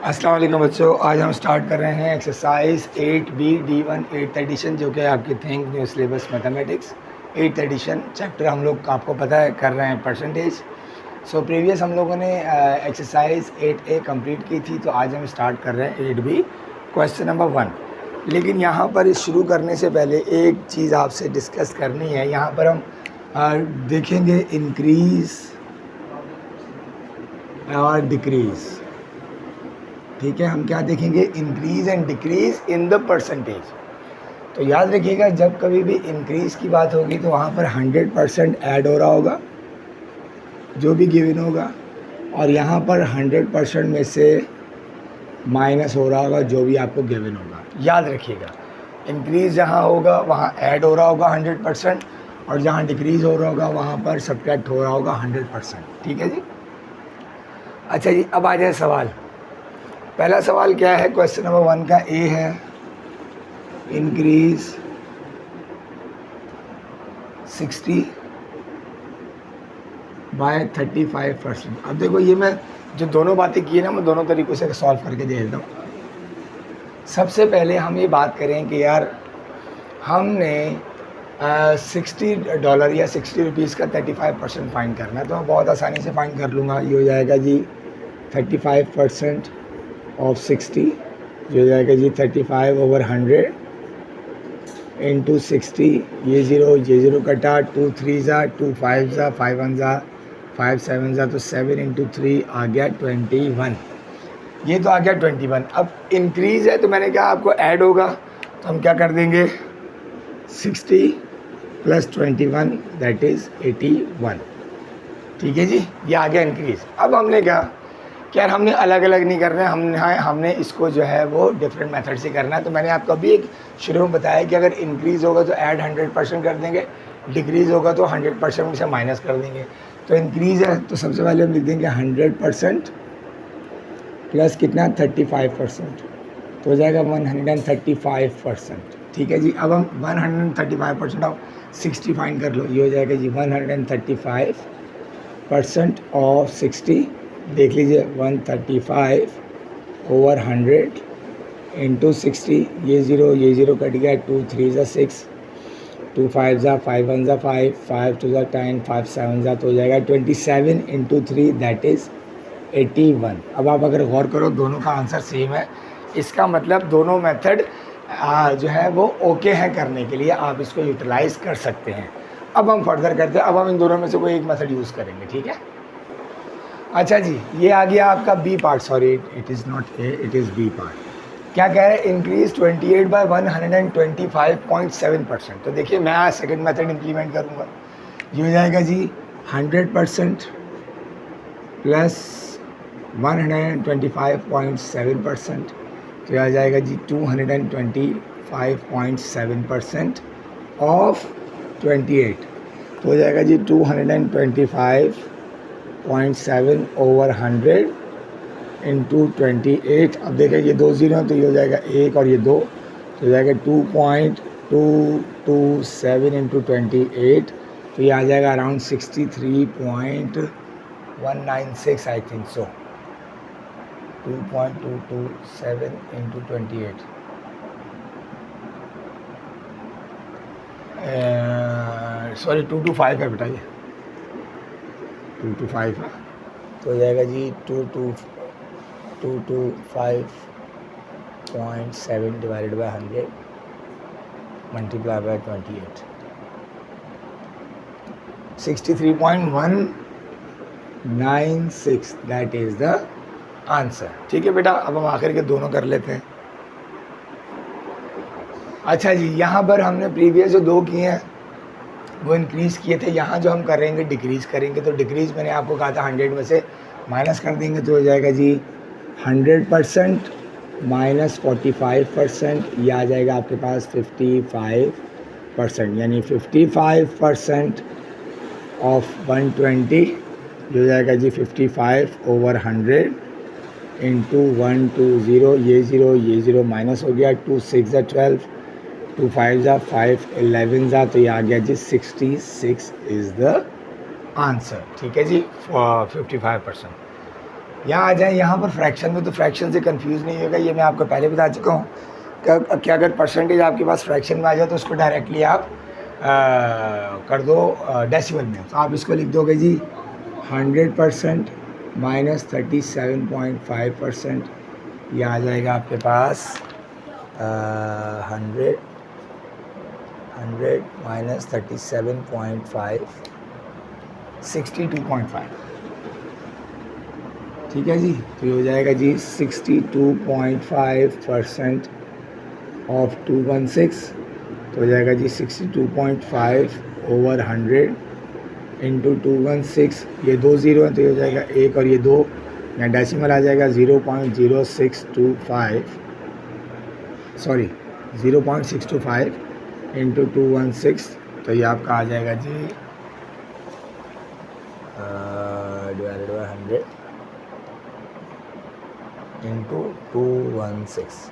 अस्सलाम वालेकुम बच्चों, आज हम स्टार्ट कर रहे हैं exercise 8B D1 8th addition, जो कि आपकी think new syllabus mathematics 8th edition chapter हम लोग आपको पता है कर रहे हैं परसेंटेज। सो प्रीवियस हम लोगों ने एक्सरसाइज 8A कंप्लीट की थी, तो आज हम स्टार्ट कर रहे हैं 8B क्वेश्चन नंबर 1। लेकिन यहाँ पर शुरू करने से पहले एक चीज़ आपसे डिस्कस करनी है। यहाँ पर हम देखेंगे इंक्रीज़ और डिक्रीज़। ठीक है, हम क्या देखेंगे? Increase and decrease in the percentage. तो याद रखिएगा, जब कभी भी इंक्रीज़ की बात होगी तो वहाँ पर 100% ऐड हो रहा होगा जो भी गिवन होगा, और यहाँ पर 100% में से माइनस हो रहा होगा जो भी आपको गिवन होगा। याद रखिएगा, इंक्रीज़ जहाँ होगा वहाँ ऐड हो रहा होगा 100%, और जहाँ डिक्रीज़ हो रहा होगा वहाँ पर सब्ट्रैक्ट हो रहा होगा 100%। ठीक है जी। अच्छा जी, अब आ जाए सवाल। पहला सवाल क्या है? क्वेश्चन नंबर 1 का ए है, इंक्रीज 60 बाय 35%। अब देखो, ये मैं जो दोनों बातें की है ना, मैं दोनों तरीक़ों से सॉल्व करके दे देता हूँ। सबसे पहले हम ये बात करें कि यार हमने $60 या 60 रुपीज़ का 35% फाइंड करना है, तो मैं बहुत आसानी से फाइंड कर लूँगा। ये हो जाएगा जी 35% ऑफ 60, जो हो जाएगा जी 35/100 इंटू 60। ये ज़ीरो कटा, 2 3 ज़ा, 2 5 ज़ा, 5 1 ज़ा, 5 7 ज़ा, तो 7 इंटू 3 आ गया 21। ये तो आ गया 21। अब इंक्रीज़ है तो मैंने कहा आपको ऐड होगा, तो हम क्या कर देंगे? 60 प्लस 21 दैट इज़ 81। ठीक है जी, ये आ गया इंक्रीज़। अब हमने कहा कि यार हमने अलग अलग नहीं कर रहे हैं, हमने इसको जो है वो डिफरेंट मेथड से करना है। तो मैंने आपको अभी एक शुरू में बताया कि अगर इंक्रीज़ होगा तो ऐड 100% कर देंगे, डिक्रीज़ होगा तो 100% में से माइनस कर देंगे। तो इंक्रीज़ है तो सबसे पहले हम लिख देंगे 100% प्लस कितना? 35%, तो हो जाएगा 135%। ठीक है जी। अब हम 135% ऑफ 60 फाइंड कर लो। ये हो जाएगा जी 135% ऑफ 60। देख लीजिए 135/100 इंटू 60। ये ज़ीरो कट गया, 2 3 ज़ा 6, 2 5 ज़ा, 5 1 ज़ा 5, 5 2 ज़ा 10, 5 7 ज़ा, तो हो जाएगा 27 इंटू 3 दैट इज़ 81। अब आप अगर गौर करो, दोनों का आंसर सेम है। इसका मतलब दोनों मेथड जो है वो ओके हैं करने के लिए, आप इसको यूटिलाइज़ कर सकते हैं। अब हम फर्दर करते हैं। अब हम इन दोनों में से कोई एक मेथड यूज़ करेंगे। ठीक है। अच्छा जी, ये आ गया आपका B part. Sorry, it is not A, it is B part. क्या कह रहे हैं? इंक्रीज 28/125.7%। तो देखिए, मैं आज सेकेंड मेथड इम्प्लीमेंट करूँगा। ये हो जाएगा जी 100% प्लस 125.7%, तो यह आ जाएगा जी 225.7% ऑफ 28, तो हो जाएगा जी 225.7/100 इंटू 28। अब देखें, ये 2 ज़ीरो हैं तो ये हो जाएगा 1 और ये 2, तो हो जाएगा 2.227 इंटू 28, तो ये आ जाएगा around 63.196 I think so. 2.227 into 28, sorry 225 है बेटा, ये 225 है, तो हो जाएगा जी 225.7 divided by 100 multiply by 28, 63.196 that is the answer. ठीक है बेटा। अब हम आखिर के दोनों कर लेते हैं। अच्छा जी, यहाँ पर हमने प्रीवियस जो दो किए हैं वो इंक्रीज़ किए थे, यहाँ जो हम करेंगे डिक्रीज़ करेंगे। तो डिक्रीज़ मैंने आपको कहा था 100 में से माइनस कर देंगे, तो हो जाएगा जी 100% माइनस 45%, ये आ जाएगा आपके पास 55%, यानी 55% ऑफ 120, ये हो जाएगा जी 55/100 इंटू 120। ये ज़ीरो माइनस हो गया, 2 6 ज़ा 12, 2 5 ज़ा 5, 11 ज़ा, तो ये आ गया जी 66 इज़ द आंसर। ठीक है जी, 55%। यहाँ आ जाए, यहाँ पर फ्रैक्शन में, तो फ्रैक्शन से कंफ्यूज नहीं होगा, ये मैं आपको पहले बता चुका हूँ कि अगर परसेंटेज आपके पास फ्रैक्शन में आ जाए तो उसको डायरेक्टली आप कर दो डेसिमल में। तो आप इसको लिख दोगे जी 100% माइनस 37.5%, ये आ जाएगा आपके पास 100 माइनस 37.5 62.5, ठीक है जी। तो ये हो जाएगा जी 62.5% ऑफ 216, तो हो जाएगा जी 62.5 ओवर 100 इंटू 216, ये 2 ज़ीरो है तो ये हो जाएगा 1 और ये 2, या डेसिमल आ जाएगा 0.0625, सॉरी 0.625 इंटू 216, तो ये आपका आ जाएगा जी डिवाइडेड बाई 100 इंटू 216,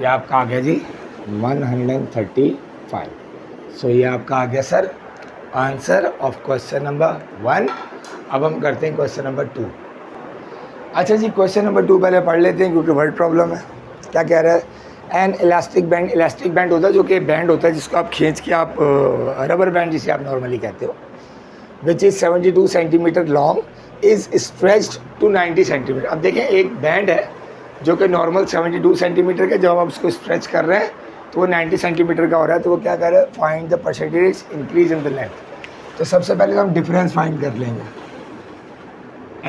ये आपका आ गया जी 135। सो ये आपका आ गया sir answer of question number 1। अब हम करते हैं क्वेश्चन नंबर 2। अच्छा जी, क्वेश्चन नंबर 2 पहले पढ़ लेते हैं क्योंकि वर्ड प्रॉब्लम है। क्या कह रहा है? N elastic band, elastic band होता है जो कि बैंड होता है जिसको आप खींच के आप रबर बैंड जिसे आप नॉर्मली कहते हो, which is 72 centimetre long is stretched to 90 centimetre. अब देखें एक बैंड है जो कि नॉर्मल 72 सेंटीमीटर का, जब आप उसको स्ट्रेच कर रहे हैं तो वो 90 सेंटीमीटर का हो रहा है। तो वो क्या कर रहा है? Find the percentage increase in the length. तो सबसे पहले हम डिफरेंस फाइंड कर लेंगे।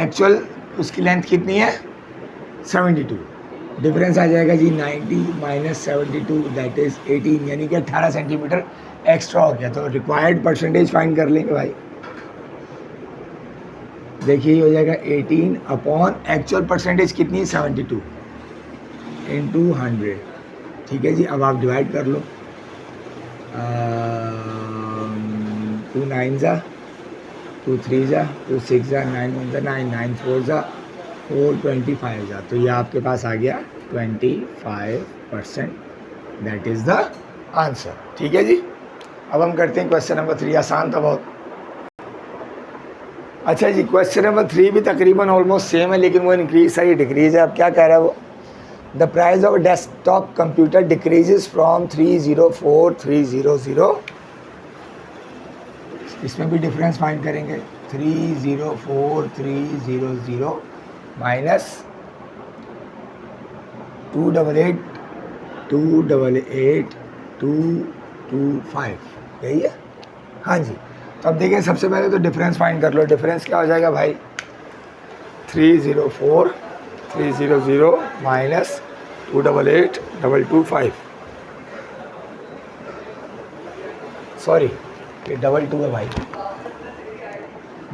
एक्चुअल उसकी लेंथ कितनी है? 72, डिफरेंस आ जाएगा जी 90 माइनस 72 दैट इज़ 18, यानी कि 18 सेंटीमीटर एक्स्ट्रा हो गया। तो रिक्वायर्ड परसेंटेज फाइंड कर लेंगे भाई। देखिए हो जाएगा 18 अपॉन एक्चुअल परसेंटेज कितनी है? 72 इंटू 100, ठीक है जी। अब आप डिवाइड कर लो, 2 9 ज़ा, 2 3 ज़ा, 2 6 ज़ा, 9 1 ज़ा 9, 9 4 ज़ा 4, 25 ज़ा, तो ये आपके पास आ गया 25%, दैट इज़ द आंसर, ठीक है जी। अब हम करते हैं क्वेश्चन नंबर 3, आसान था बहुत। अच्छा जी, क्वेश्चन नंबर 3 भी तकरीबन ऑलमोस्ट सेम है, लेकिन वो इंक्रीज है, ये डिक्रीज है। अब क्या कह रहा है वो? The price of desktop computer decreases from 304,300, इसमें भी डिफरेंस फाइंड करेंगे। 304,300 माइनस 288,225, यही है, हाँ जी। तो अब देखिए सबसे पहले तो डिफरेंस फाइंड कर लो। डिफरेंस क्या हो जाएगा भाई? 304,300 माइनस 288,225, सॉरी ये 22 है भाई,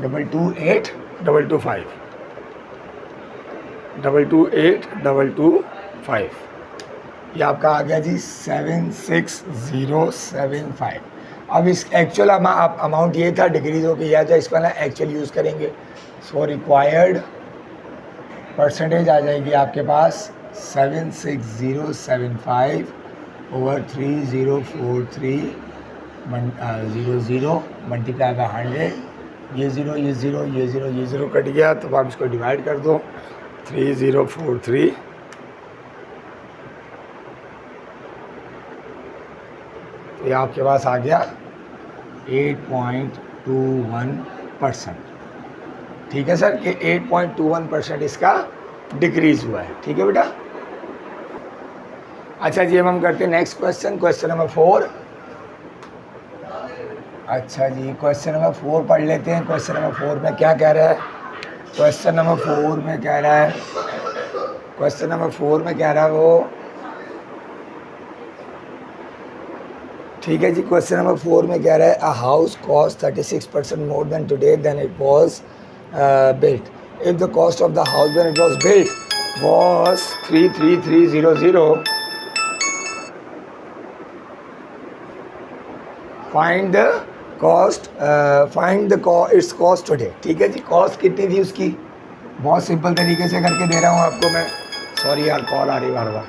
228,225, 228,225, ये आपका आ गया जी 76075। अब इस एक्चुअल अमाउंट ये था, डिक्रीज हो गया था, इसको ना एक्चुअल यूज़ करेंगे। सो रिक्वायर्ड परसेंटेज आ जाएगी आपके पास 76075 ओवर 304300 मल्टीप्लाई बाय 100, ये ज़ीरो ये ज़ीरो ये ज़ीरो ये ज़ीरो कट गया, तो आप इसको डिवाइड कर दो 3043, ये आपके पास आ गया 8.21%, ठीक है सर, कि 8.21% इसका डिक्रीज़ हुआ है, ठीक है बेटा। अच्छा जी, अब हम करते हैं नेक्स्ट क्वेश्चन, क्वेश्चन नंबर 4। अच्छा जी, क्वेश्चन नंबर 4 पढ़ लेते हैं। क्वेश्चन नंबर 4 में क्या कह रहा है? क्वेश्चन नंबर 4 में कह रहा है, क्वेश्चन नंबर 4 में कह रहा है वो, ठीक है जी। क्वेश्चन नंबर 4 में कह रहा है a house cost 36% more than today then it was built. If the cost of the house when it was built was 33300, find the cost, its cost today, ठीक है जी। कॉस्ट कितनी थी उसकी? बहुत सिंपल तरीके से करके दे रहा हूँ आपको मैं, सॉरी यार कॉल आ रही बार बार।